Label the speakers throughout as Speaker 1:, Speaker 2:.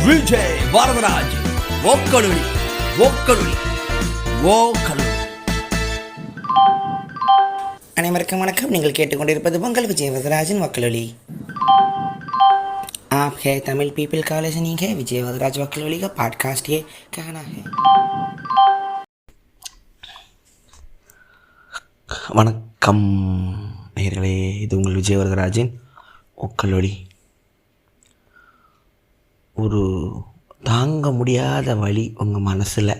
Speaker 1: விஜய் வரதராஜ் ஓக்கலுளி ஓக்கலுளி ஓக்கலுளி.
Speaker 2: அனைவருக்கும் வணக்கம். நீங்கள் கேட்டுக்கொண்டிருப்பது உங்கள் விஜய் வரதராஜின் वक्लुली. आप है तमिल पीपल का लिसनिंग है विजय वरदराज वक्लुली का पॉडकास्ट ये कहना है.
Speaker 3: வணக்கம் நேயர்களே, இது உங்கள் விஜய் வரதராஜின் ஒக்கலொலி. ஒரு தாங்க முடியாத வலி உங்கள் மனசில்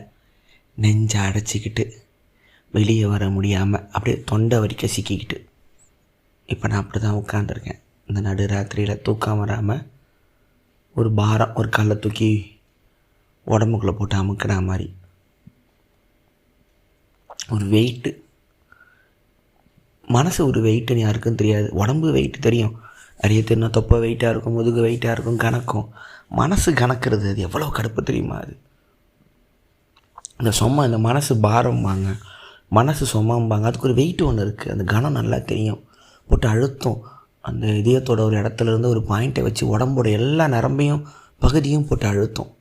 Speaker 3: நெஞ்சை அடைச்சிக்கிட்டு வெளியே வர முடியாமல் அப்படியே தொண்டை வரைக்கும் சிக்கிக்கிட்டு, இப்போ நான் அப்படி தான் உட்காந்துருக்கேன். இந்த நடு ராத்திரியில் தூக்கம் வராமல் ஒரு பாரம், ஒரு கல்லை தூக்கி உடம்புக்குள்ளே போட்டு அமுக்கிற மாதிரி ஒரு வெயிட்டு. மனசு ஒரு வெயிட்டுன்னு யாருக்கும் தெரியாது. உடம்பு வெயிட்டு தெரியும், நிறைய தெரியும். தொப்பை வெயிட்டாக இருக்கும், முதுகு வெயிட்டாக இருக்கும், கணக்கும். மனசு கணக்கிறது அது எவ்வளோ கடுப்பு தெரியுமா? அது இந்த மனசு பாரம்பாங்க, மனசு சொம்மாம்பாங்க. அதுக்கு ஒரு வெயிட் ஒன்று இருக்குது, அந்த கணம் நல்லா தெரியும். போட்டு அழுத்தம், அந்த இதயத்தோட ஒரு இடத்துலேருந்து ஒரு பாயிண்ட்டை வச்சு உடம்போட எல்லா நரம்பையும் பகுதியும் போட்டு அழுத்தம்.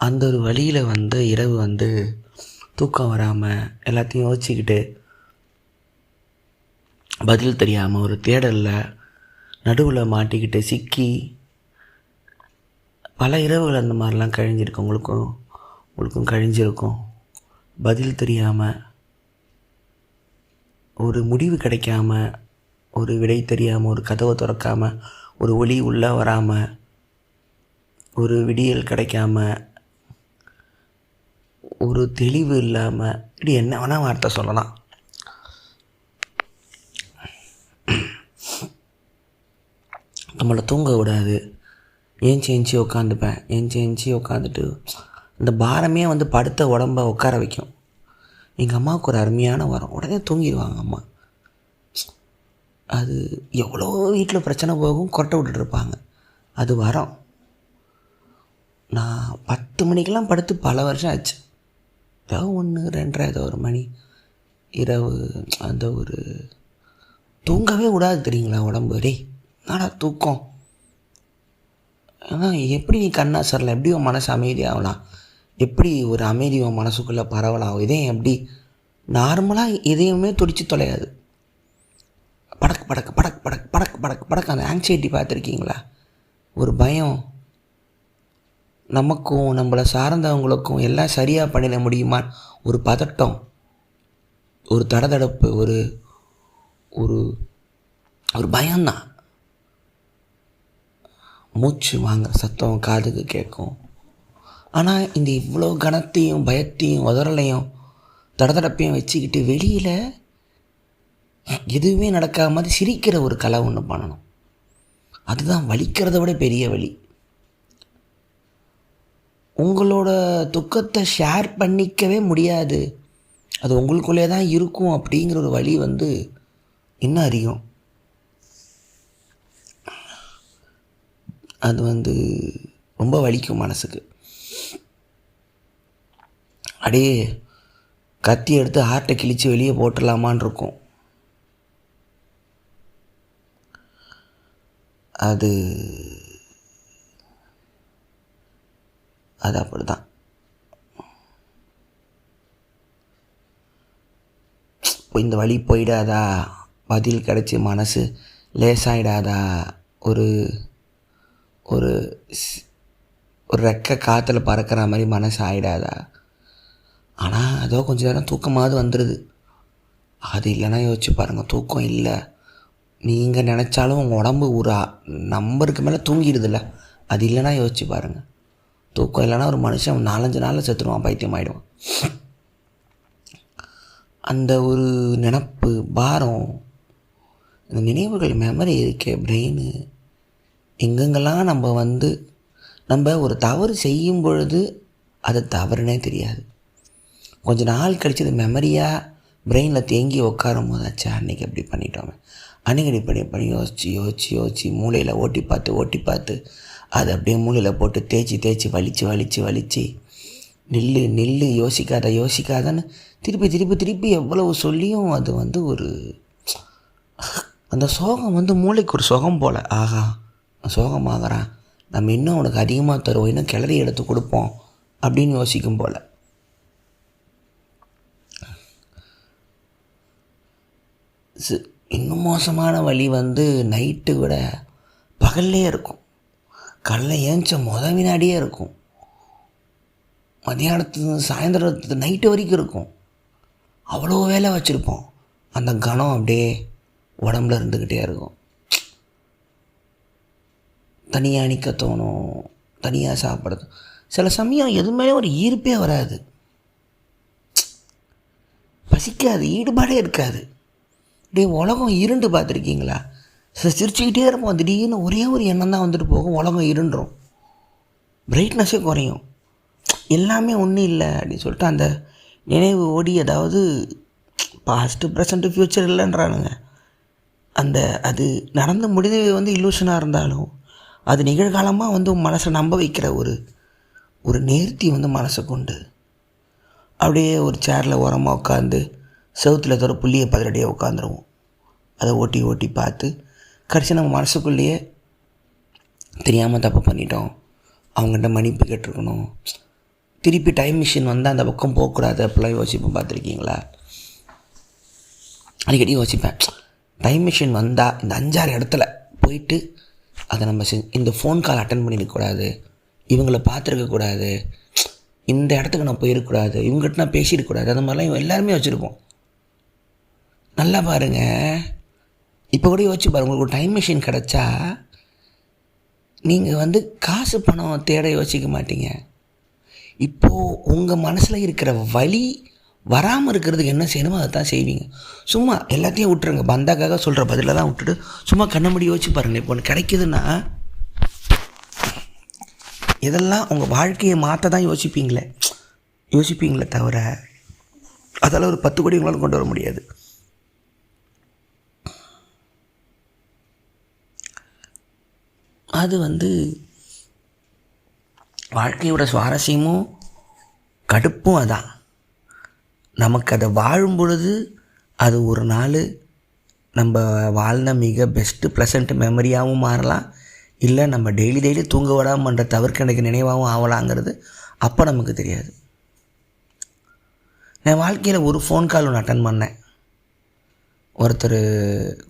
Speaker 3: அந்த ஒரு வழியில் இரவு தூக்கம் வராமல் எல்லாத்தையும் யோசிச்சுக்கிட்டு பதில் தெரியாமல் ஒரு தேடலில் நடுவில் மாட்டிக்கிட்டு சிக்கி பல இரவுகள் அந்த மாதிரிலாம் கழிஞ்சிருக்கும். உங்களுக்கும் கழிஞ்சிருக்கும். பதில் தெரியாமல், ஒரு முடிவு கிடைக்காம, ஒரு விடை தெரியாமல், ஒரு கதவை திறக்காமல், ஒரு ஒளி உள்ளே வராமல், ஒரு விடியல் கிடைக்காம, ஒரு தெளிவு இல்லாமல், இப்படி என்ன வேணால் வார்த்தை சொல்லலாம். நம்மளை தூங்க விடாது. ஏஞ்சி உட்காந்துப்பேன். ஏஞ்சி உட்காந்துட்டு இந்த பாரமே படுத்த உடம்பை உட்கார வைக்கும். எங்கள் அம்மாவுக்கு ஒரு அருமையான வரம், உடனே தூங்கிடுவாங்க அம்மா. அது எவ்வளோ வீட்டில் பிரச்சனை போகும், கொரட்டை விட்டுட்ருப்பாங்க. அது வரம். நான் 10 மணிக்கெலாம் படுத்து பல வருஷம் ஆச்சு. ஏதோ 1, 2, ஏதோ ஒரு மணி இரவு அந்த ஒரு தூங்கவே விடாது தெரியுங்களா உடம்பு. டேய் என்னடா தூக்கம், ஆனால் எப்படி நீ கண்ணாசரில் எப்படி உன் மனசு அமைதியாகலாம், எப்படி ஒரு அமைதி உன் மனசுக்குள்ளே பரவலாம். இதயம் எப்படி நார்மலாக இதயமே துடிச்சு தொலையாது. படக்கு படக்கு படக்கு படக்கு படக்கு படக்கு படக்கு. அந்த ஆங்ஸைட்டி பார்த்துருக்கீங்களா? ஒரு பயம். நமக்கும் நம்மளை சார்ந்தவங்களுக்கும் எல்லாம் சரியாக பண்ணிட முடியுமா, ஒரு பதட்டம், ஒரு தடதடப்பு, ஒரு ஒரு ஒரு பயம்தான். மூச்சு வாங்க சத்தம் காதுக்கு கேட்கும். ஆனால் இந்த இவ்வளோ கனத்தையும் பயத்தையும் உதறலையும் தடதடப்பையும் வச்சுக்கிட்டு வெளியில் எதுவுமே நடக்காத மாதிரி சிரிக்கிற ஒரு கலை ஒன்று பண்ணணும். அதுதான் வலிக்கிறத விட பெரிய வலி. உங்களோட துக்கத்தை ஷேர் பண்ணிக்கவே முடியாது, அது உங்களுக்குள்ளே தான் இருக்கும் அப்படிங்கிற ஒரு வலி இன்னும் அதிகம். அது ரொம்ப வலிக்கும் மனசுக்கு. அப்படியே கத்தி எடுத்து ஹார்ட்டை கிழித்து வெளியே போட்டுடலாமான் இருக்கும். அது அப்படி தான். இந்த வலி போயிடாதா, பதில் கிடச்சி மனசு லேசாயிடாதா, ஒரு ஒரு ஒரு ரெக்கை காற்றுல பறக்கிற மாதிரி மனசு ஆகிடாதா. ஆனால் அதோ கொஞ்சம் நேரம் தூக்கமாவது வந்துடுது. அது இல்லைன்னா யோசிச்சு பாருங்கள். தூக்கம் இல்லை, நீங்கள் நினச்சாலும் உங்கள் உடம்பு ஒரு நம்பருக்கு மேலே தூங்கிடுதில்ல. அது இல்லைன்னா யோசிச்சு பாருங்கள். தூக்கம் இல்லைன்னா ஒரு மனுஷன் 4-5 நாளில் செத்துடுவான், பைத்தியம் ஆகிடுவான். அந்த ஒரு நினப்பு பாரம், இந்த நினைவுகள் மெமரி இருக்கே, பிரெயின், எங்கெங்கெல்லாம் நம்ம ஒரு தவறு செய்யும் பொழுது அது தவறுனே தெரியாது. கொஞ்சம் நாள் கழித்து அது மெமரியாக பிரெயினில் தேங்கி உட்காரும் போதாச்சு, அன்றைக்கி அப்படி பண்ணிட்டோமே, அன்றைக்கி இப்படி பண்ணி யோசித்து மூளையில் ஓட்டி பார்த்து அதை அப்படியே மூளையில் போட்டு தேய்ச்சி வலித்து நில்லு யோசிக்காதன்னு திருப்பி எவ்வளவு சொல்லியும் அது ஒரு அந்த சோகம் மூளைக்கு ஒரு சுகம் போல். ஆகா சோகமாகறான், நம்ம இன்னும் அவனுக்கு அதிகமாக தருவோம், இன்னும் கிளறி எடுத்து கொடுப்போம் அப்படின்னு யோசிக்கும் போல். இன்னும் மோசமான வழி வந்து நைட்டு விட பகல்லே இருக்கும். காலைல ஏஞ்ச வினாடியே இருக்கும், மத்தியானத்து சாயந்தரத்து நைட்டு வரைக்கும் இருக்கும். அவ்வளோ வேலை வச்சுருப்போம், அந்த கணம் அப்படியே உடம்புல இருந்துக்கிட்டே இருக்கும். தனியாக நிற்க தோணும், தனியாக சாப்பிட்றது. சில சமயம் எதுவுமே ஒரு ஈர்ப்பே வராது, பசிக்காது, ஈடுபாடே இருக்காது. அப்படியே உலகம் இருண்டு பார்த்துருக்கீங்களா? சிரிச்சுக்கிட்டே இருப்போம், திடீர்னு ஒரே ஒரு எண்ணம் தான் வந்துட்டு போகும், உலகம் இருண்டுரும், பிரைட்னஸே குறையும், எல்லாமே ஒன்றும் இல்லை அப்படின்னு சொல்லிட்டு அந்த நினைவு ஓடி, அதாவது பாஸ்ட்டு ப்ரெசண்ட்டு ஃப்யூச்சர் இல்லைன்றானுங்க. அது நடந்து முடிவு வந்து இல்லூஷனாக இருந்தாலும் அது நிகழ்காலமாக வந்து மனசை நம்ப வைக்கிற ஒரு நேர்த்தி வந்து மனசை கொண்டு அப்படியே ஒரு சேரில் ஓரமாக உட்காந்து செவுத்தில் தர புள்ளியை பதிலடியாக உட்காந்துருவோம். அதை ஓட்டி ஓட்டி பார்த்து கடைசி நம்ம மனசுக்குள்ளேயே தெரியாமல் தப்பு பண்ணிட்டோம், அவங்கள்ட்ட மன்னிப்பு கேட்டிருக்கணும், திருப்பி டைம் மிஷின் வந்தால் அந்த பக்கம் போகக்கூடாது அப்படிலாம் யோசிப்பேன். பார்த்துருக்கீங்களா? அடிக்கடி யோசிப்பேன், டைம் மிஷின் வந்தால் இந்த 5-6 இடத்துல போயிட்டு அதை நம்ம இந்த ஃபோன் கால் அட்டன் பண்ணிடக்கூடாது, இவங்கள பார்த்துருக்கக்கூடாது, இந்த இடத்துக்கு நான் போயிருக்கக்கூடாது, இவங்ககிட்ட நான் பேசியிருக்கக்கூடாது, அந்த மாதிரிலாம் எல்லாருமே வச்சுருப்போம். நல்லா பாருங்கள், இப்போ கூட யோசிச்சு பாருங்கள், உங்களுக்கு ஒரு டைம் மிஷின் கிடச்சா நீங்கள் வந்து காசு பணம் தேட யோசிக்க மாட்டீங்க. இப்போது உங்கள் மனசில் இருக்கிற வலி வராமல் இருக்கிறதுக்கு என்ன செய்யணுமோ அதை தான் செய்வீங்க. சும்மா எல்லாத்தையும் விட்டுருங்க, பந்தாக்காக சொல்கிற பதிலெல்லாம் விட்டுட்டு சும்மா கண்ண மூடி யோசிச்சு பாருங்கள். இப்போ ஒன்று கிடைக்கிதுன்னா இதெல்லாம் உங்கள் வாழ்க்கையை மாற்ற தான் யோசிப்பீங்களே தவிர அதெல்லாம் ஒரு 10 கோடி உங்களால் கொண்டு வர முடியாது. அது வந்து வாழ்க்கையோட சுவாரஸ்யமும் கடுப்பும் அதான். நமக்கு அதை வாழும் பொழுது அது ஒரு நாள் நம்ம வாழ்ந்த மிக பெஸ்ட்டு ப்ளசண்ட் மெமரியாகவும் மாறலாம், இல்லை நம்ம டெய்லி தூங்க விடாமல் பண்ணுற தவிர்க்க எனக்கு நினைவாகவும் ஆகலாங்கிறது அப்போ நமக்கு தெரியாது. நான் வாழ்க்கையில் ஒரு ஃபோன் கால் ஒன்று அட்டன் பண்ணேன். ஒருத்தர்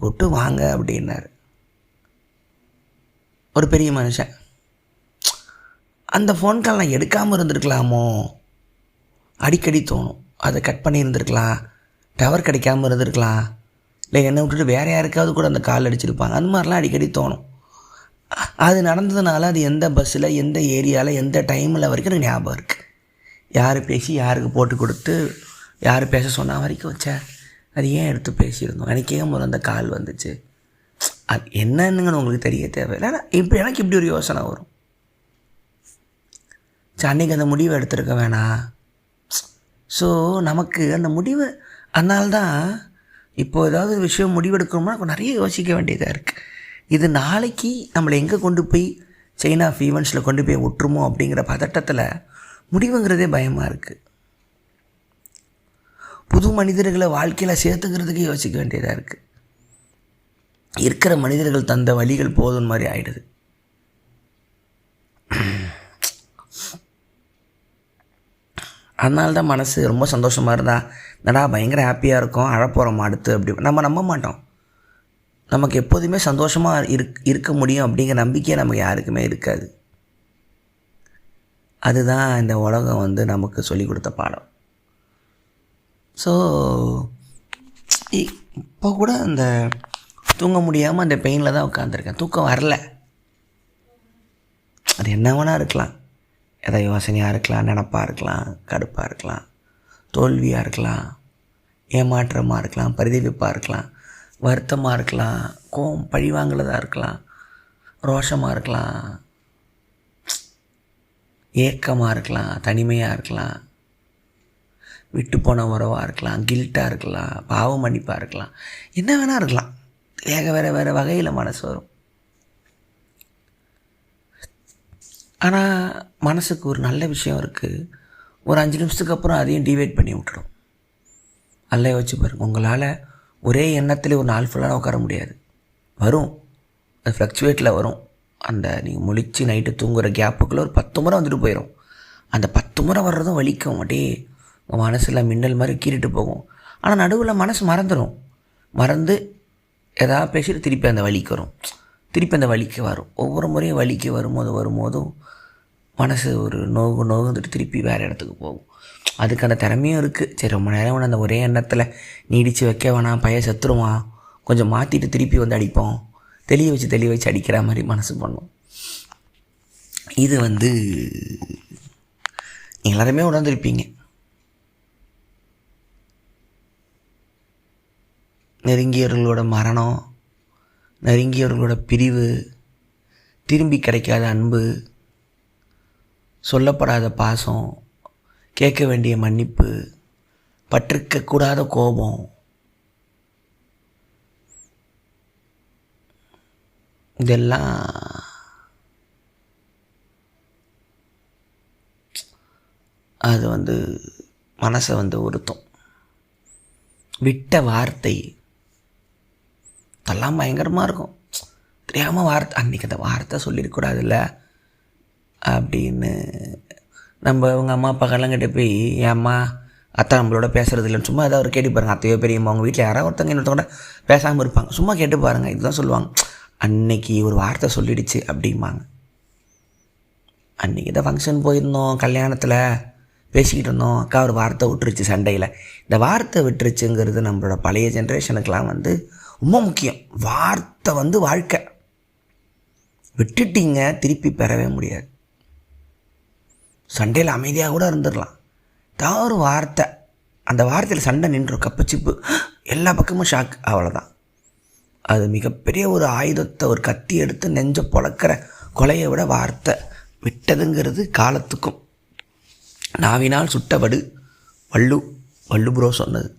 Speaker 3: கூப்பிட்டு வாங்க அப்படின்னாரு, ஒரு பெரிய மனுஷன். அந்த ஃபோன் கால் நான் எடுக்காமல் இருந்திருக்கலாமோ அடிக்கடி தோணும். அதை கட் பண்ணி இருந்திருக்கலாம், டவர் கிடைக்காமல் இருந்திருக்கலாம், இல்லை என்னை விட்டுட்டு வேறு யாருக்காவது கூட அந்த கால் அடிச்சிருப்பாங்க, அந்த மாதிரிலாம் அடிக்கடி தோணும். அது நடந்ததுனால அது எந்த பஸ்ஸில், எந்த ஏரியாவில், எந்த டைமில் வரைக்கும் எனக்கு ஞாபகம் இருக்குது. யார் பேசி யாருக்கு போட்டு கொடுத்து யார் பேச சொன்னால் வரைக்கும் வச்ச அது ஏன் எடுத்து பேசியிருந்தோம், எனக்கே முதல்ல அந்த கால் வந்துச்சு, அது என்னன்னுங்கன்னு உங்களுக்கு தெரிய தேவையில்லை. ஆனால் இப்போ எனக்கு இப்படி ஒரு யோசனை வரும், அன்றைக்கி அந்த முடிவை எடுத்துருக்க வேணாம். ஸோ நமக்கு அந்த முடிவு, அதனால்தான் இப்போது ஏதாவது விஷயம் முடிவெடுக்கணும்னா நிறைய யோசிக்க வேண்டியதாக இருக்குது. இது நாளைக்கு நம்மளை எங்கே கொண்டு போய் செயின் ஆஃப் ஈவெண்ட்ஸில் கொண்டு போய் விட்டுருமோ அப்படிங்கிற பதட்டத்தில் முடிவுங்கிறதே பயமாக இருக்குது. புது மனிதர்களை வாழ்க்கையில் சேர்த்துக்கிறதுக்கு யோசிக்க வேண்டியதாக இருக்குது. இருக்கிற மனிதர்கள் தந்த வழிகள் போதும் மாதிரி ஆகிடுது. அதனால தான் மனசு ரொம்ப சந்தோஷமாக இருந்தால் நடா பயங்கர ஹாப்பியாக இருக்கும், அழப்போகிறோம் அடுத்து அப்படி நம்ம நம்ப மாட்டோம். நமக்கு எப்போதுமே சந்தோஷமாக இருக்க முடியும் அப்படிங்கிற நம்பிக்கையே நமக்கு யாருக்குமே இருக்காது. அதுதான் இந்த உலகம் வந்து நமக்கு சொல்லிக் கொடுத்த பாடம். ஸோ இப்போ கூட அந்த தூங்க முடியாமல் அந்த பெயினில் தான் உட்காந்துருக்கேன். தூக்கம் வரல, அது என்ன வேணா இருக்கலாம், எதாவது யோசனையாக இருக்கலாம், நினப்பாக இருக்கலாம், கடுப்பாக இருக்கலாம், தோல்வியாக இருக்கலாம், ஏமாற்றமாக இருக்கலாம், பரிதவிப்பாக இருக்கலாம், வருத்தமாக இருக்கலாம், கோவம் பழிவாங்கலதாக இருக்கலாம், ரோஷமாக இருக்கலாம், ஏக்கமாக இருக்கலாம், தனிமையாக இருக்கலாம், விட்டு போன உறவாக இருக்கலாம், கில்ட்டாக இருக்கலாம், பாவ மன்னிப்பாக இருக்கலாம், என்ன வேணா இருக்கலாம். வேறு வகையில் மனசு வரும். ஆனால் மனசுக்கு ஒரு நல்ல விஷயம் இருக்குது, ஒரு 5 நிமிஷத்துக்கு அப்புறம் அதையும் டிவைட் பண்ணி விட்டுடும். நல்லா யோசிச்சு பாருங்கள், உங்களால் ஒரே எண்ணத்தில் ஒரு நாள் ஃபுல்லாக உட்கார முடியாது. வரும், அது ஃப்ளக்சுவேட்டில் வரும், அந்த நீங்கள் முழிச்சு நைட்டு தூங்குகிற கேப்புக்குள்ளே ஒரு 10 முறை வந்துட்டு போயிடும். அந்த 10 முறை வர்றதும் வலிக்கும். அப்படியே உங்கள் மனசில் மின்னல் மாதிரி கீறிட்டு போகும். ஆனால் நடுவில் மனசு மறந்து எதாவது பேசிட்டு திருப்பி அந்த வலிக்கு வரும். திருப்பி அந்த வலிக்கு வரும். ஒவ்வொரு முறையும் வலிக்கு வரும்போதும் மனசு ஒரு நோகுந்துட்டு திருப்பி வேறு இடத்துக்கு போகும். அதுக்கான திறமையும் இருக்குது. சரி, ரொம்ப நேரம் அந்த ஒரே எண்ணத்தில் நீடித்து வைக்க வேணாம், பையன் செத்துருவான், கொஞ்சம் மாற்றிட்டு திருப்பி வந்து அடிப்போம், தெளிய வச்சு அடிக்கிற மாதிரி மனசு பண்ணும். இது எல்லாருமே உணர்ந்திருப்பீங்க. நெருங்கியவர்களோட மரணம், நெருங்கியவர்களோட பிரிவு, திரும்பி கிடைக்காத அன்பு, சொல்லப்படாத பாசம், கேட்க வேண்டிய மன்னிப்பு, பற்றிருக்கக்கூடாத கோபம், இதெல்லாம் அது மனசை உறுத்தும். விட்ட வார்த்தை அதெல்லாம் பயங்கரமாக இருக்கும். தெரியாமல் அன்றைக்கி அந்த வார்த்தை சொல்லியிருக்கூடாதுல்ல அப்படின்னு நம்ம அவங்க அம்மா அப்பாக்கெல்லாம் கிட்டே போய், என் அம்மா அத்தை நம்மளோட பேசுகிறது இல்லைன்னு சும்மா ஏதாவது ஒரு கேட்டு பாருங்கள். அத்தையோ பெரியம்மா அவங்க வீட்டில் யாராவது ஒருத்தவங்க இன்னொருத்தவங்க பேசாமல் இருப்பாங்க. சும்மா கேட்டு பாருங்கள். இதுதான் சொல்லுவாங்க, அன்னைக்கு ஒரு வார்த்தை சொல்லிடுச்சு அப்படிம்பாங்க. அன்றைக்கி தான் ஃபங்க்ஷன் போயிருந்தோம், கல்யாணத்தில் பேசிக்கிட்டு இருந்தோம், அக்கா ஒரு வார்த்தை விட்டுருச்சு சண்டையில். இந்த வார்த்தை விட்டுருச்சுங்கிறது நம்மளோட பழைய ஜென்ரேஷனுக்கெலாம் ரொம்ப முக்கியம். வார்த்தை வாழ்க்கை. விட்டுட்டிங்க, திருப்பி பெறவே முடியாது. சண்டையில் அமைதியாக கூட இருந்துடலாம். ஏதாவது ஒரு வார்த்தை, அந்த வார்த்தையில் சண்டை நின்றும், கப்புச்சிப்பு, எல்லா பக்கமும் ஷாக், அவ்வளோதான். அது மிகப்பெரிய ஒரு ஆயுதத்தை, ஒரு கத்தி எடுத்து நெஞ்ச பொழக்கிற கொலையை விட வார்த்தை விட்டதுங்கிறது காலத்துக்கும். நாவினால் சுட்டபடு வள்ளு ப்ரோ சொன்னது.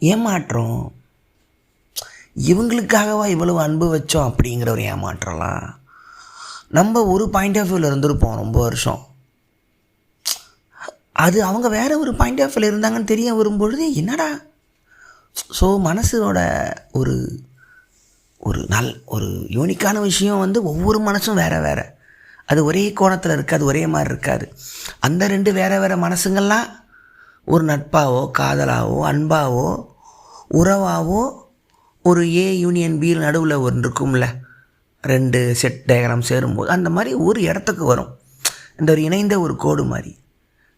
Speaker 3: ஏமாற்றம் இவங்களுக்காகவா இவ்வளவு அன்பு வச்சோம் அப்படிங்கிற ஒரு ஏமாற்றலாம். நம்ம ஒரு பாயிண்ட் ஆஃப் வியூவில் இருந்திருப்போம் ரொம்ப வருஷம். அது அவங்க வேறு ஒரு பாயிண்ட் ஆஃப் வியூவில் இருந்தாங்கன்னு தெரிய வரும்பொழுது என்னடா. ஸோ மனசோட ஒரு ஒரு யூனிக்கான விஷயம் ஒவ்வொரு மனசும் வேறு. அது ஒரே கோணத்தில் இருக்காது, ஒரே மாதிரி இருக்காது. அந்த ரெண்டு வேறு மனசுங்கள்லாம் ஒரு நட்பாவோ, காதலாவோ, அன்பாவோ, உறவாவோ, ஒரு ஏ யூனியன் பி நடுவில் ஒன்று இருக்கும்ல, 2 செட் டயக்ராம் சேரும்போது அந்த மாதிரி ஒரு இடத்துக்கு வரும். இந்த ஒரு இணைந்த ஒரு கோடு மாதிரி.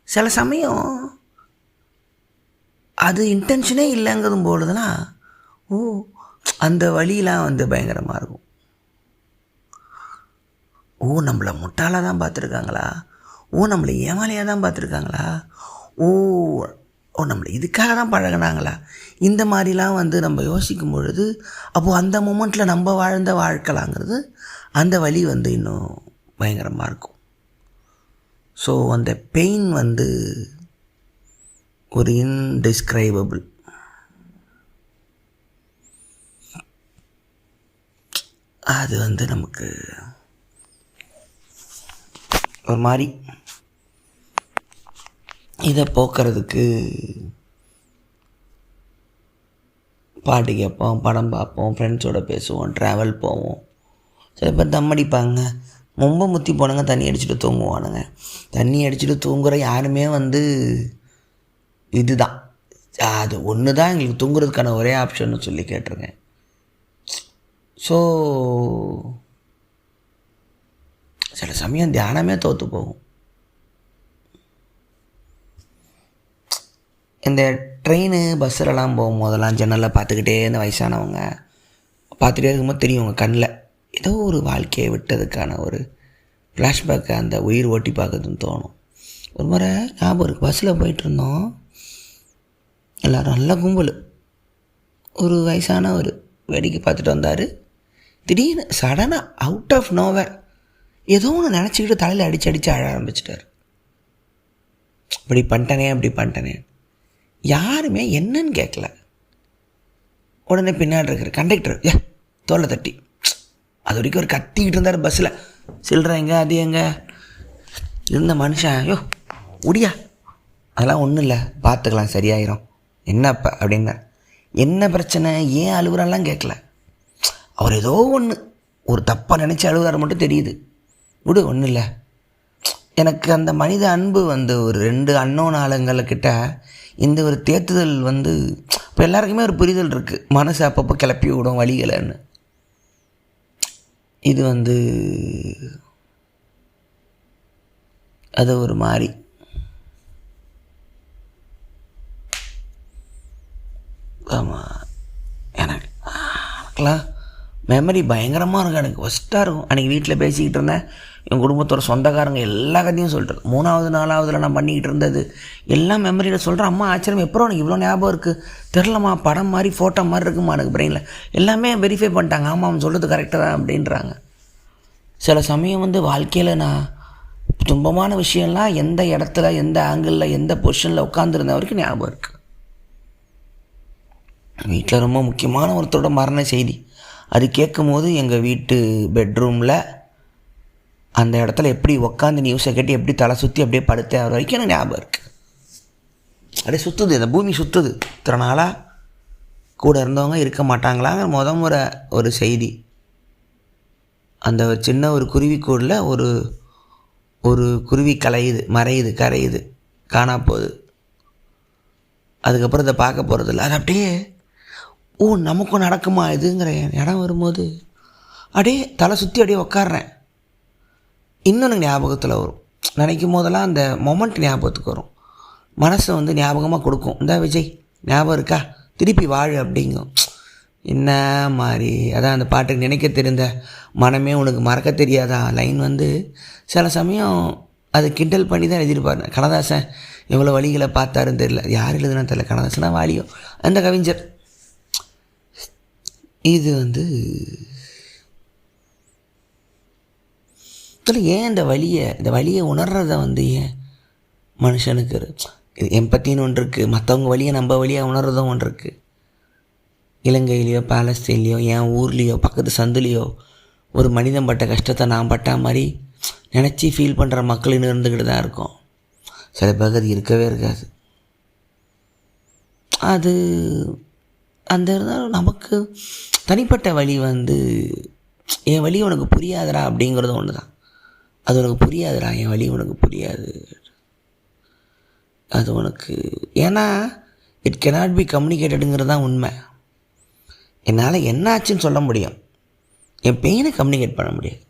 Speaker 3: சில சமயம் அது இன்டென்ஷனே இல்லைங்கிறதும் பொழுதுனா அந்த வழியெலாம் பயங்கரமாக இருக்கும். நம்மளை முட்டாளாக தான் பார்த்துருக்காங்களா, நம்மளை ஏமாலியாக தான் பார்த்துருக்காங்களா, நம்மளை இதுக்காக தான் பழகினாங்களா, இந்த மாதிரிலாம் நம்ம யோசிக்கும் பொழுது அப்போது அந்த மூமெண்ட்டில் நம்ம வாழ்ந்த வாழ்க்கலாங்கிறது அந்த வழி இன்னும் பயங்கரமாக இருக்கும். ஸோ அந்த பெயின் ஒரு இன்டிஸ்கிரைபபிள். அது நமக்கு ஒரு மாதிரி. இதை போக்குறதுக்கு பாட்டு கேட்போம், படம் பார்ப்போம், ஃப்ரெண்ட்ஸோடு பேசுவோம், ட்ராவல் போவோம். சில பேர் தம் அடிப்பாங்க, ரொம்ப முத்தி போனாங்க, தண்ணி அடிச்சுட்டு தூங்குவானுங்க. தண்ணி அடிச்சுட்டு தூங்குகிற யாருமே இதுதான், அது ஒன்று தான் எங்களுக்கு தூங்குறதுக்கான ஒரே ஆப்ஷன்னு சொல்லி கேட்டிருக்கேன். ஸோ சில சமயம் தியானமே தோற்று போகும். இந்த ட்ரெயின் பஸ்ஸிலலாம் போகும்போதெல்லாம் ஜன்னலில் பார்த்துக்கிட்டே இந்த வயசானவங்க பார்த்துட்டே இருக்கும்போது தெரியும் உங்கள் கண்ணில் ஏதோ ஒரு வாழ்க்கையை விட்டதுக்கான ஒரு ஃப்ளாஷ்பேக்கை அந்த உயிர் ஓட்டி பார்க்குறதுன்னு தோணும். ஒரு முறை ஞாபகம் இருக்குது, பஸ்ஸில் போயிட்டுருந்தோம், எல்லோரும் நல்ல கும்பல். ஒரு வயசான ஒரு வேடிக்கை பார்த்துட்டு வந்தார். திடீர்னு சடனாக அவுட் ஆஃப் நோவேர் ஏதோ ஒன்று நினச்சிக்கிட்டு தலையில் அடித்து அழ ஆரம்பிச்சிட்டார். இப்படி பண்ணிட்டனே. யாருமே என்னன்னு கேட்கல. உடனே பின்னாடி இருக்கிற கண்டக்டர் தோலை தட்டி அது வரைக்கும் ஒரு கத்திக்கிட்டு இருந்தார் பஸ்ஸில். சில்லற எங்க, அது எங்க இருந்த மனுஷன், உடியா, அதெல்லாம் ஒன்றும் இல்லை, பார்த்துக்கலாம், சரியாயிரும், என்னப்பா அப்படின்னார். என்ன பிரச்சனை, ஏன் அழுகுறான்லாம் கேட்கல. அவர் ஏதோ ஒன்று ஒரு தப்பாக நினச்சி அழுகுறாரு மட்டும் தெரியுது. விடு, ஒன்றும் இல்லை. எனக்கு அந்த மனித அன்பு ஒரு 2 அன்னோன் ஆளுங்கள்கிட்ட இந்த ஒரு தேத்துதல் இப்போ எல்லாருக்குமே ஒரு புரிதல் இருக்குது. மனசு அப்பப்போ கிளப்பி விடும் வழிகளைன்னு. இது அது ஒரு மாதிரி ஆமாம். எனக்குலாம் மெமரி பயங்கரமாக இருக்கும். எனக்கு ஃபஸ்ட்டாக இருக்கும். அன்றைக்கி வீட்டில் பேசிக்கிட்டு இருந்தேன். என் குடும்பத்தோட சொந்தக்காரங்க எல்லா கதையும் சொல்கிறது. 3வது 4வதுல நான் பண்ணிக்கிட்டு இருந்தது எல்லாம் மெமரியில் சொல்கிறேன். அம்மா ஆச்சரியம், எப்போ எனக்கு இவ்வளோ ஞாபகம் இருக்குது தெரிலம்மா, படம் மாதிரி ஃபோட்டோ மாதிரி இருக்குமா எனக்கு பிரெயினில். எல்லாமே வெரிஃபை பண்ணிட்டாங்க. ஆமாம், அவன் சொல்கிறது கரெக்டாக தான் அப்படின்றாங்க. சில சமயம் வாழ்க்கையில் நான் துன்பமான விஷயம்லாம் எந்த இடத்துல, எந்த ஆங்கிளில், எந்த பொசிஷனில் உட்காந்துருந்த வரைக்கும் ஞாபகம் இருக்குது. வீட்டில் ரொம்ப முக்கியமான ஒருத்தரோட மரண செய்தி அது கேட்கும் போது எங்கள் வீட்டு பெட்ரூமில் அந்த இடத்துல எப்படி உட்காந்து நியூஸை கேட்டு எப்படி தலை சுற்றி அப்படியே படுத்த வரைக்கும் எனக்கு ஞாபகம் இருக்குது. அப்படியே சுற்றுது, இந்த பூமி சுற்றுது. இத்தனை நாளாக கூட இருந்தவங்க இருக்க மாட்டாங்களாங்க முறை ஒரு செய்தி. அந்த சின்ன ஒரு குருவிக்கூடில் ஒரு குருவி கரையுது, காணா போகுது. அதுக்கப்புறம் இதை பார்க்க போகிறதில்ல. அது அப்படியே நமக்கும் நடக்குமா இதுங்கிற இடம் வரும்போது அப்படியே தலை சுற்றி அப்படியே உக்காடுறேன். இன்னொன்று ஞாபகத்தில் வரும். நினைக்கும் போதெல்லாம் அந்த மொமெண்ட் ஞாபகத்துக்கு வரும். மனசை ஞாபகமாக கொடுக்கும். இந்த விஜய் ஞாபகம் இருக்கா, திருப்பி வாழு அப்படிங்கும். என்ன மாதிரி அதான் அந்த பாட்டுக்கு நினைக்க தெரிந்த மனமே உனக்கு மறக்க தெரியாதா லைன் சில சமயம் அது கிண்டல் பண்ணி தான் எழுதியிருப்பாரு. கண்ணதாசன் எவ்வளோ வழிகளை பார்த்தாருன்னு தெரியல, யார் எழுதுனா தெரியல. கண்ணதாசனா வாலியோ அந்த கவிஞர். இது ஏன் இந்த வழியை உணர்றத ஏன் மனுஷனுக்கு எம்பத்தின்னு ஒன்று இருக்குது. மற்றவங்க வழியை நம்ம வழியாக உணர்றதும் ஒன்று இருக்குது. இலங்கையிலையோ பாலஸ்தீன்லேயோ என் ஊர்லேயோ பக்கத்து சந்துலேயோ ஒரு மனிதன் பட்ட கஷ்டத்தை நான் பட்டா மாதிரி நினச்சி ஃபீல் பண்ணுற மக்கள் இன்னும் இருந்துக்கிட்டு தான் இருக்கும். சில பேருக்கு அது இருக்கவே இருக்காது. அது அந்த இருந்தாலும் நமக்கு தனிப்பட்ட வழி என் வழி உனக்கு புரியாதுடா அப்படிங்கிறது ஒன்று தான். அது உனக்கு புரியாதுடா, என் வழி உனக்கு புரியாது. அது உனக்கு ஏன்னா இட் கெனாட் பி கம்யூனிகேட்டடுங்கிறது தான் உண்மை. என்னால் என்ன ஆச்சுன்னு சொல்ல முடியும், என் பெயினை கம்யூனிகேட் பண்ண முடியாது.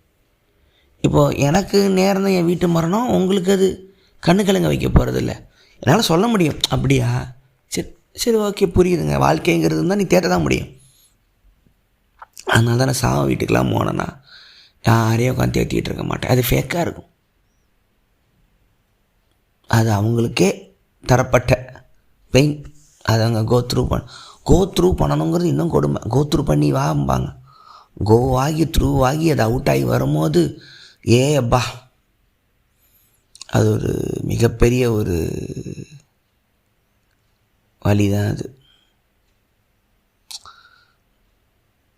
Speaker 3: இப்போது எனக்கு நேர்ந்த என் வீட்டு மரணம் உங்களுக்கு அது கண்ணு கலங்க வைக்க போகிறதில்ல. என்னால் சொல்ல முடியும், அப்படியா, சரி ஓகே புரியுதுங்க, வாழ்க்கைங்கிறது தான் நீ தேட்ட தான் முடியும். அதனால தான் நான் சாவ வீட்டுக்கெலாம் போனேன்னா யாரையும் உட்காந்து தேட்டிகிட்டு இருக்க மாட்டேன். அது ஃபேக்காக இருக்கும். அது அவங்களுக்கே தரப்பட்ட பெயின். அதை அவங்க கோத்ரூ பண்ணணுங்கிறது இன்னும் கொடுமை. கோத்ரூ பண்ணி வாம்பாங்க. த்ரூ ஆகி அது அவுட் ஆகி வரும்போது அப்பா அது ஒரு மிகப்பெரிய ஒரு வழி தான் அது.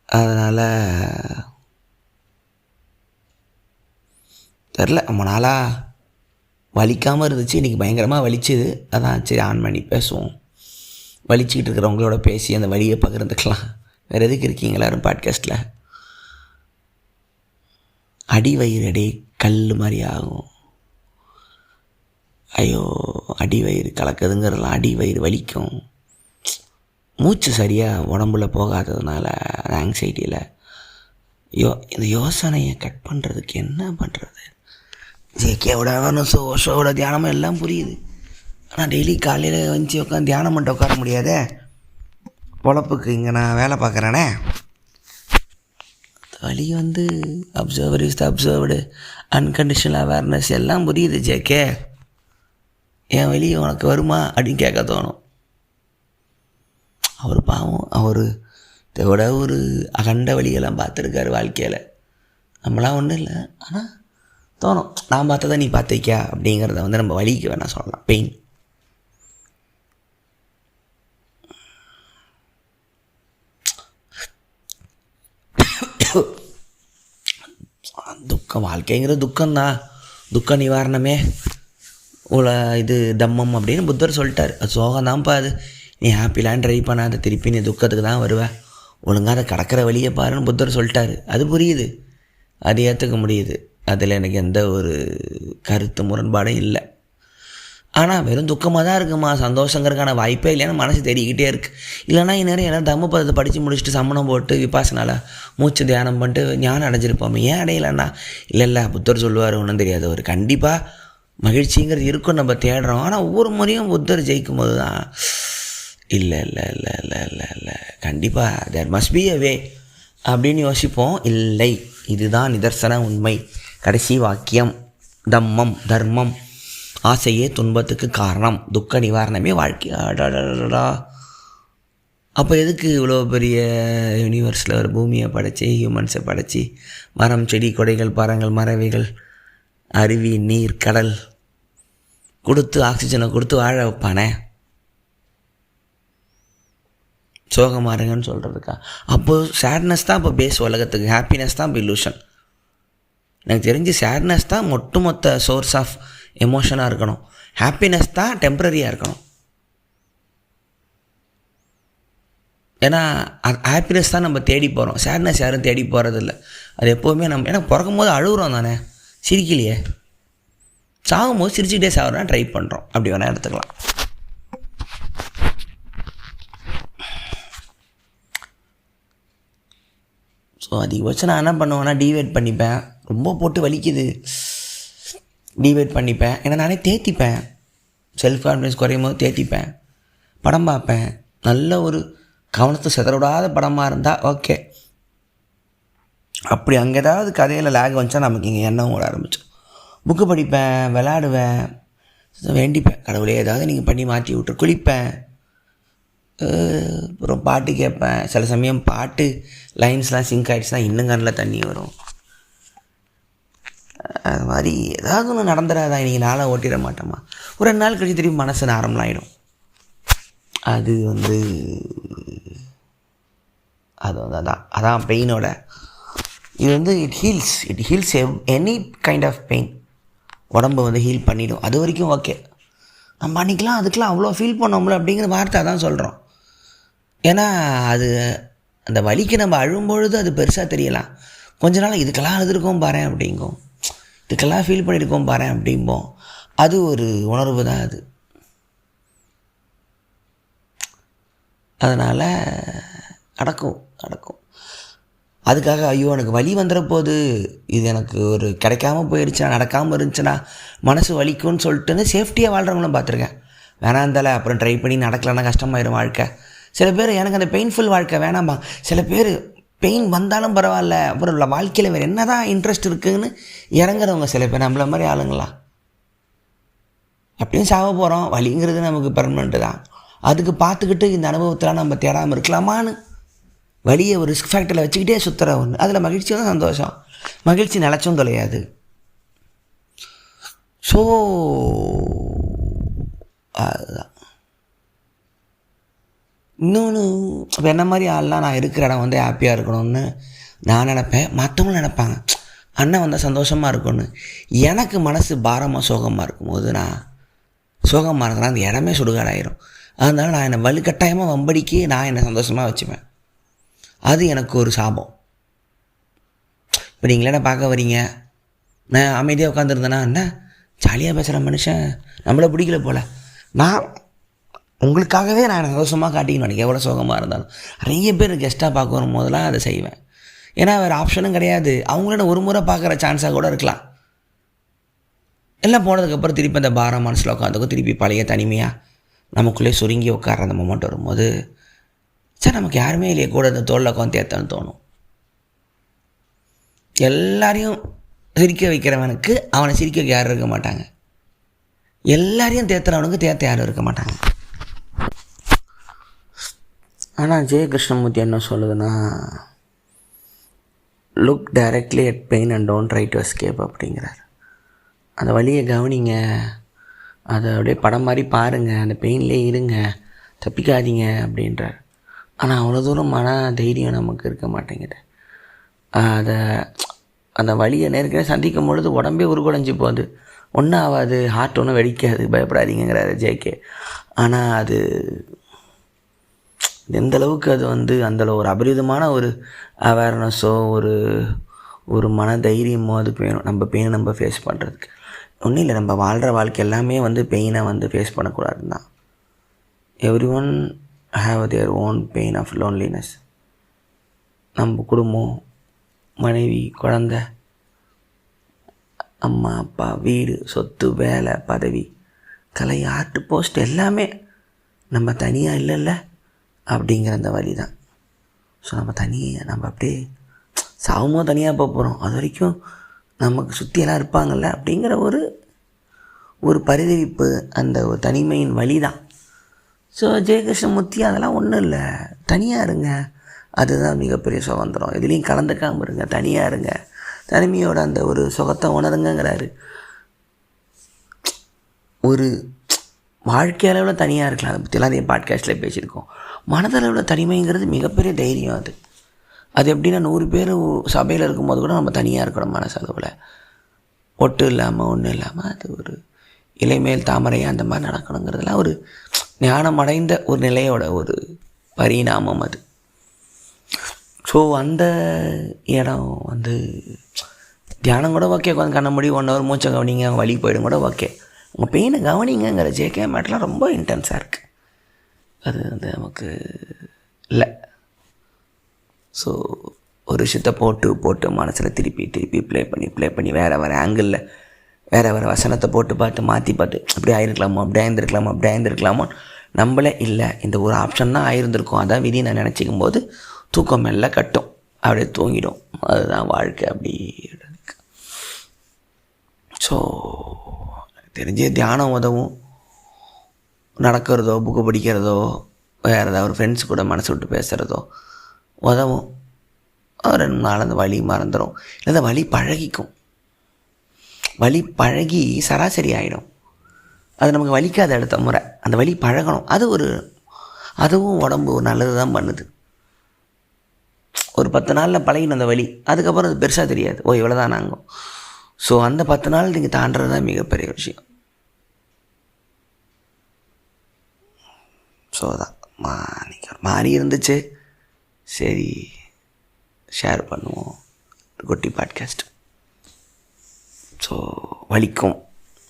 Speaker 3: அதனால் தெரில, ரொம்ப நாளாக வலிக்காமல் இருந்துச்சு. இன்றைக்கி பயங்கரமாக வலிச்சுது. அதான் சரி ஆன் பண்ணி பேசுவோம். வலிச்சுக்கிட்டு இருக்கிறவங்களோட பேசி அந்த வழியை பகிர்ந்துக்கலாம். வேறு எதுக்கு இருக்கீங்க எல்லோரும் பாட்காஸ்ட்டில்? அடி வயிறு கல் மாதிரி ஆகும். ஐயோ, அடி வயிறு கலக்குதுங்கிறதுலாம் அடி வயிறு வலிக்கும். மூச்சு சரியாக உடம்புல போகாததுனால அந்த ஆங்ஸைட்டியில் இந்த யோசனையை கட் பண்ணுறதுக்கு என்ன பண்ணுறது? ஜேகேவோட ஓஷோவோட தியானமும் எல்லாம் புரியுது. ஆனால் டெய்லி காலையில் வந்து உட்காந்து தியானம் பண்ணிட்டு உட்கார முடியாதே. பொழப்புக்கு இங்கே நான் வேலை பார்க்குறேனே. வழி observer is the observed, unconditional awareness எல்லாம் புரியுது ஜேகே. என் வழி உனக்கு வருமா அப்படின்னு கேட்க தோணும். அவர் பாவம், அவர் இதோட ஒரு அகண்ட வழியெல்லாம் பார்த்துருக்காரு வாழ்க்கையில். நம்மளாம் ஒன்றும் இல்லை, ஆனால் தோணும் நான் பார்த்ததை நீ பார்த்துக்கியா அப்படிங்கிறத நம்ம வழிக்கு வேணால் சொல்லலாம். பெயின் துக்கம், வாழ்க்கைங்கிறது துக்கம்தான். துக்க நிவாரணமே இது தம்மம் அப்படின்னு புத்தர் சொல்லிட்டார். அது சோகம்தான்ப்பா. அது நீ ஹாப்பிலாம் ட்ரை பண்ணாத, திருப்பி நீ துக்கத்துக்கு தான் வருவேன், ஒழுங்காக அதை கடக்கிற வழியை பாருன்னு புத்தர் சொல்லிட்டாரு. அது புரியுது, அது ஏற்றுக்க முடியுது, அதில் எனக்கு எந்த ஒரு கருத்து முரண்பாடும் இல்லை. ஆனால் வெறும் துக்கமாக தான் இருக்குமா, சந்தோஷங்கிறதுக்கான வாய்ப்பே இல்லைன்னு மனசு தேடிக்கிட்டே இருக்குது. இல்லைனா இந்நேரம் எல்லாம் தம்மபதத்தை படித்து முடிச்சுட்டு சம்மணம் போட்டு விபாசனால மூச்சு தியானம் பண்ணிட்டு ஞானம் அடைஞ்சிருப்போமே, ஏன் அடையலைன்னா இல்லை புத்தர் சொல்லுவார் ஒன்றும் தெரியாது, ஒரு கண்டிப்பாக மகிழ்ச்சிங்கிறது இருக்கும், நம்ம தேடுறோம். ஆனால் ஒவ்வொரு முறையும் புத்தர் ஜெயிக்கும் போது தான் இல்லை இல்லை இல்லை இல்லை இல்லை இல்லை கண்டிப்பாக தேர் மஸ்ட் பி அ வே அப்படின்னு யோசிப்போம். இல்லை, இதுதான் நிதர்சன உண்மை. கடைசி வாக்கியம், தம்மம் தர்மம் ஆசையே துன்பத்துக்கு காரணம், துக்க நிவாரணமே வாழ்க்கை. அடடா, அப்போ எதுக்கு இவ்வளோ பெரிய யூனிவர்ஸில் ஒரு பூமியை படைச்சி ஹியூமன்ஸை படைச்சி மரம் செடி கொடைகள் பறங்கள் மறவைகள் அருவி நீர் கடல் கொடுத்து ஆக்சிஜனை கொடுத்து வாழ வைப்பானே, சோகமாக இருங்கன்னு சொல்கிறதுக்கா? அப்போது சேட்னஸ் தான் இப்போ பேஸ் உலகத்துக்கு, ஹாப்பினஸ் தான் இப்போ இல்லூஷன். எனக்கு தெரிஞ்சு சேட்னஸ் தான் மொத்த சோர்ஸ் ஆஃப் எமோஷனாக இருக்கணும், ஹாப்பினஸ் தான் டெம்ப்ரரியாக இருக்கணும். ஏன்னா ஹாப்பினஸ் தான் நம்ம தேடி போகிறோம், சேட்னஸ் யாரும் தேடி போகிறதில்ல. அது எப்போவுமே நம்ம, ஏன்னா பிறக்கும் போது அழுகுறோம் தானே, சிரிக்கலையே, சாகும் போது சிரிச்சுக்கிட்டே சாகுறோன்னா ட்ரை பண்ணுறோம், அப்படி வேணால் எடுத்துக்கலாம். ஸோ அதிகபட்சம் நான் என்ன பண்ணுவேன்னா டிவைட் பண்ணிப்பேன், ரொம்ப போட்டு வலிக்குது டிவைட் பண்ணிப்பேன். ஏன்னா நானே தேத்திப்பேன், செல்ஃப் கான்ஃபிடன்ஸ் குறையும் போது தேத்திப்பேன். படம் பார்ப்பேன், நல்ல ஒரு கவனத்தை சிதறவிடாத படமாக இருந்தால் ஓகே. அப்படி அங்கே ஏதாவது கதையில் லேக் வந்துச்சா நமக்கு இங்கே எண்ணம் ஓட ஆரம்பிச்சோம். புக்கு படிப்பேன், விளையாடுவேன், வேண்டிப்பேன், கடவுளே ஏதாவது நீங்கள் பண்ணி மாற்றி விட்டு குளிப்பேன், அப்புறம் பாட்டு கேட்பேன். சில சமயம் பாட்டு லைன்ஸ்லாம் சிங்க் ஆகிடுச்சுன்னா இன்னும் கண்ணில் தண்ணி வரும். அது மாதிரி ஏதாவது ஒன்று நடந்துடாதா, இன்றைக்கி நாளாக ஓட்டிட மாட்டோமா, ஒரு 2 நாள் கழிச்சு திரும்பி மனசு நார்மல் ஆகிடும். அது அதான் பெயினோட இது it heals any kind of pain. உடம்பு ஹீல் பண்ணிடும். அது வரைக்கும் ஓகே, நம்ம அன்றைக்கெலாம் அதுக்கெலாம் அவ்வளோ ஃபீல் பண்ணோம்ல அப்படிங்கிற வார்த்தை தான் சொல்கிறோம். ஏன்னா அது அந்த வலிக்கு நம்ம அழும்பொழுது அது பெருசாக தெரியலாம். கொஞ்ச நாள் இதுக்கெல்லாம் அழுதுருக்கோம் பாரு அப்படிங்கும், இதுக்கெல்லாம் ஃபீல் பண்ணியிருக்கோம் பாரு அப்படிம்போம். அது ஒரு உணர்வு தான் அது. அதனால் அடக்கும். அதுக்காக ஐயோ எனக்கு வலி வந்துட போகுது, இது எனக்கு ஒரு கிடைக்காம போயிடுச்சுன்னா, நடக்காமல் இருந்துச்சுன்னா மனசு வலிக்கும்னு சொல்லிட்டுன்னு சேஃப்டியாக வாழ்கிறவங்களும் பார்த்துருக்கேன். வேணாந்தால அப்புறம் ட்ரை பண்ணி நடக்கலைன்னா கஷ்டமாயிடும் வாழ்க்கை. சில பேர் எனக்கு அந்த பெயின்ஃபுல் வாழ்க்கை வேணாம்பா. சில பேர் பெயின் வந்தாலும் பரவாயில்ல, அப்புறம் வாழ்க்கையில் வேறு என்ன தான் இன்ட்ரெஸ்ட் இருக்குதுன்னு இறங்குறவங்க சில பேர், நம்மள மாதிரி ஆளுங்களா. அப்படியும் சாக போகிறோம், வலிங்கிறது நமக்கு பெர்மனெண்ட்டு தான். அதுக்கு பார்த்துக்கிட்டு இந்த அனுபவத்தில் நம்ம தேடாமல் இருக்கலாமான்னு வலியை ஒரு ரிஸ்க் ஃபேக்டரில் வச்சுக்கிட்டே சுற்றுற ஒன்று. அதில் மகிழ்ச்சி தான் சந்தோஷம், மகிழ்ச்சி நிலச்சும் தொலையாது. ஸோ அதுதான். இன்னொன்று, இப்போ என்ன மாதிரி ஆள்லாம் நான் இருக்கிற இடம் ஹாப்பியாக இருக்கணும்னு நான் நினப்பேன், மற்றவங்களும் நினைப்பாங்க அண்ணன் வந்தால் சந்தோஷமாக இருக்கும்னு. எனக்கு மனசு பாரமாக சோகமாக இருக்கும்போது, நான் சோகமாக இருந்தேன்னா அந்த இடமே சுடுகாடாயிரும். அதனால் நான் என்னை வலுக்கட்டாயமாக வம்படிக்கு நான் என்னை சந்தோஷமாக வச்சுப்பேன். அது எனக்கு ஒரு சாபம். இப்போ நீங்களே என்ன பார்க்க வரீங்க, நான் அமைதியாக உட்காந்துருந்தேன்னா என்ன ஜாலியாக பேசுகிற மனுஷன் நம்மளை பிடிக்கல போல், நான் உங்களுக்காகவே நான் சந்தோஷமாக காட்டிக்கணும். எனக்கு எவ்வளோ சோகமாக இருந்தாலும் நிறைய பேர் கெஸ்ட்டாக பார்க்க வரும் போதெல்லாம் அதை செய்வேன். ஏன்னா வேறு ஆப்ஷனும் கிடையாது. அவங்கள ஒரு முறை பார்க்குற சான்ஸாக கூட இருக்கலாம். எல்லாம் போனதுக்கப்புறம் திருப்பி அந்த பாரம் மனசில் உட்காந்துக்கும், திருப்பி பழைய தனிமையாக நமக்குள்ளே சுருங்கி உட்கார அந்த மொமெண்ட் வரும்போது, சார் நமக்கு யாருமே இல்லையே கூட இந்த தோளில் உட்காந்து தேத்தன்னு தோணும். எல்லாரையும் சிரிக்க வைக்கிறவனுக்கு அவனை சிரிக்க வைக்க யாரும் இருக்க மாட்டாங்க. எல்லாரையும் தேத்துறவனுக்கு தேத்த யாரும் இருக்க மாட்டாங்க. ஆனால் ஜெய கிருஷ்ணமூர்த்தி என்ன சொல்லுதுன்னா, look directly at pain and don't try to escape அப்படிங்கிறார். அந்த வலியை கவனிங்க, அதை அப்படியே படம் மாதிரி பாருங்கள், அந்த பெயின்லேயே இருங்க, தப்பிக்காதீங்க அப்படின்றார். ஆனால் அவ்வளோ தூரம் மன தைரியம் நமக்கு இருக்க மாட்டேங்குது. அந்த வலியை நேர்களை சந்திக்கும் பொழுது உடம்பே உருகுலைஞ்சி போகுது. ஒன்றும் ஆகாது, ஹார்ட் ஒன்றும் வெடிக்காது, பயப்படாதீங்கிறாரு ஜேகே. ஆனால் அது எந்த அளவுக்கு அது வந்து அதில் ஒரு அபரிதமான ஒரு அவேர்னஸோ ஒரு மன தைரியமோ அது வேணும் நம்ம பெயினை நம்ம ஃபேஸ் பண்ணுறதுக்கு. ஒன்றும் இல்லை, நம்ம வாழ்கிற வாழ்க்கை எல்லாமே வந்து பெயினை வந்து ஃபேஸ் பண்ணக்கூடாதுன்னு தான். Everyone have their own pain of loneliness. நம்ம குடும்பம், மனைவி, குழந்த, அம்மா அப்பா, வீடு, சொத்து, வேலை, பதவி, கலை, ஆர்ட், போஸ்ட் எல்லாமே நம்ம தனியாக இல்லைல்ல அப்படிங்கிற அந்த வழி தான். ஸோ நம்ம அப்படியே சாவமோ தனியாக போக போகிறோம், அது வரைக்கும் நமக்கு சுற்றியெல்லாம் இருப்பாங்கள்ல அப்படிங்கிற ஒரு பரிதவிப்பு, அந்த ஒரு தனிமையின் வழி தான். ஸோ ஜெயகிருஷ்ணமூர்த்தி அதெல்லாம் ஒன்றும் இல்லை, தனியாக இருங்க, அதுதான் மிகப்பெரிய சுதந்திரம். இதுலேயும் கலந்துக்காமல் இருங்க, தனியாக இருங்க, தனிமையோட அந்த ஒரு சுகத்தை உணருங்கிறாரு. ஒரு வாழ்க்கை அளவில் தனியாக இருக்கலாம், அதை பற்றிலாம் என் பாட்காஸ்ட்டில் பேசியிருக்கோம். மனதளவில் தனிமைங்கிறது மிகப்பெரிய தைரியம். அது எப்படின்னா 100 பேர் சபையில் இருக்கும்போது கூட நம்ம தனியாக இருக்கணும் மனசளவில், ஒட்டு இல்லாமல் ஒன்றும் இல்லாமல். அது ஒரு இலைமேல் தாமரையாக அந்த மாதிரி நடக்கணுங்கிறதுலாம் ஒரு ஞானம் அடைந்த ஒரு நிலையோட ஒரு பரிணாமம் அது. ஸோ அந்த இடம் வந்து தியானம் கூட ஓகே, உட்காந்து கண்ண முடி 1 hour மூச்சை கவனிங்க, வலி போயிடும் கூட ஓகே. உங்கள் பெயினை கவனிங்கிற ஜேகே மேட்டெலாம் ரொம்ப இன்டென்ஸாக இருக்குது. அது வந்து நமக்கு இல்லை. ஸோ ஒரு விஷயத்தை போட்டு மனசில் திருப்பி ப்ளே பண்ணி வேறு ஆங்கிளில் வேறு வசனத்தை பார்த்து மாற்றி பார்த்து அப்படி ஆயிருந்துருக்கலாமோ நம்மளே இல்லை, இந்த ஒரு ஆப்ஷன் தான் ஆயிருந்திருக்கும், அதான் விதி நான் நினச்சிக்கும் போது தூக்கம் மெல்ல கட்டும், அப்படியே தூங்கிடும். அதுதான் வாழ்க்கை அப்படி. ஸோ தெரிஞ்ச தியானம் உதவும், நடக்கிறதோ புக்கு படிக்கிறதோ வேறு ஏதாவது ஒரு ஃப்ரெண்ட்ஸ் கூட மனசு விட்டு பேசுகிறதோ உதவும். 2 நாள் அந்த வலி மறந்துடும், இல்லை அந்த வலி பழகிக்கும். வலி பழகி சராசரி ஆகிடும். அது நமக்கு வலிக்காத அடுத்த முறை அந்த வலி பழகணும். அதுவும் உடம்பு நல்லது தான் பண்ணுது. ஒரு 10 நாளில் பழகின அந்த வலி, அதுக்கப்புறம் அது பெருசாக தெரியாது, இவ்வளோ தான் நாங்கள். ஸோ அந்த 10 நாள் நீங்கள் தாண்டுறது தான் மிகப்பெரிய விஷயம். ஸோ அதான் நீங்கள் ஒரு மாதிரி இருந்துச்சு, சரி ஷேர் பண்ணுவோம், குட்டி பாட்காஸ்ட். ஸோ வலிக்கும்,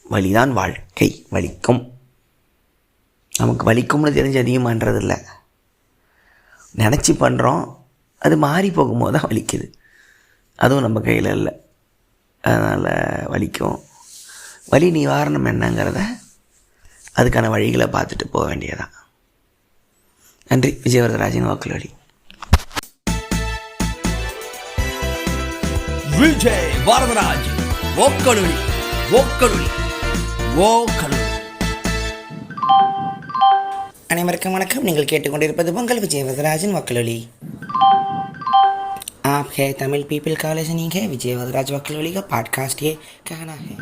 Speaker 3: வலிதான் வாழ்க்கை, வலிக்கும். நமக்கு வலிக்கும்னு தெரிஞ்சு அதிகமாகன்றதில்லை, நினச்சி பண்ணுறோம், அது மாறி போகும்போது தான் வலிக்குது. அதுவும் நம்ம கையில் இல்லை, அதனால் வலிக்கும். வலி நிவாரணம் என்னங்கிறத அதுக்கான வழிகளை பார்த்துட்டு போக வேண்டியதான். நன்றி. விஜயவரதராஜன், வாக்குலவழி.
Speaker 1: விஜய் வரதராஜ், ஓக்கலுளி.
Speaker 2: அனைவருக்கும் வணக்கம். நீங்கள் கேட்டுக்கொண்டிருப்பது உங்கள் விஜய் வரதராஜன் வாக்குலொலி. आप है तमिल पीपल का लिसनिंग है विजय वदराज वकील का पॉडकास्ट ये कहना है.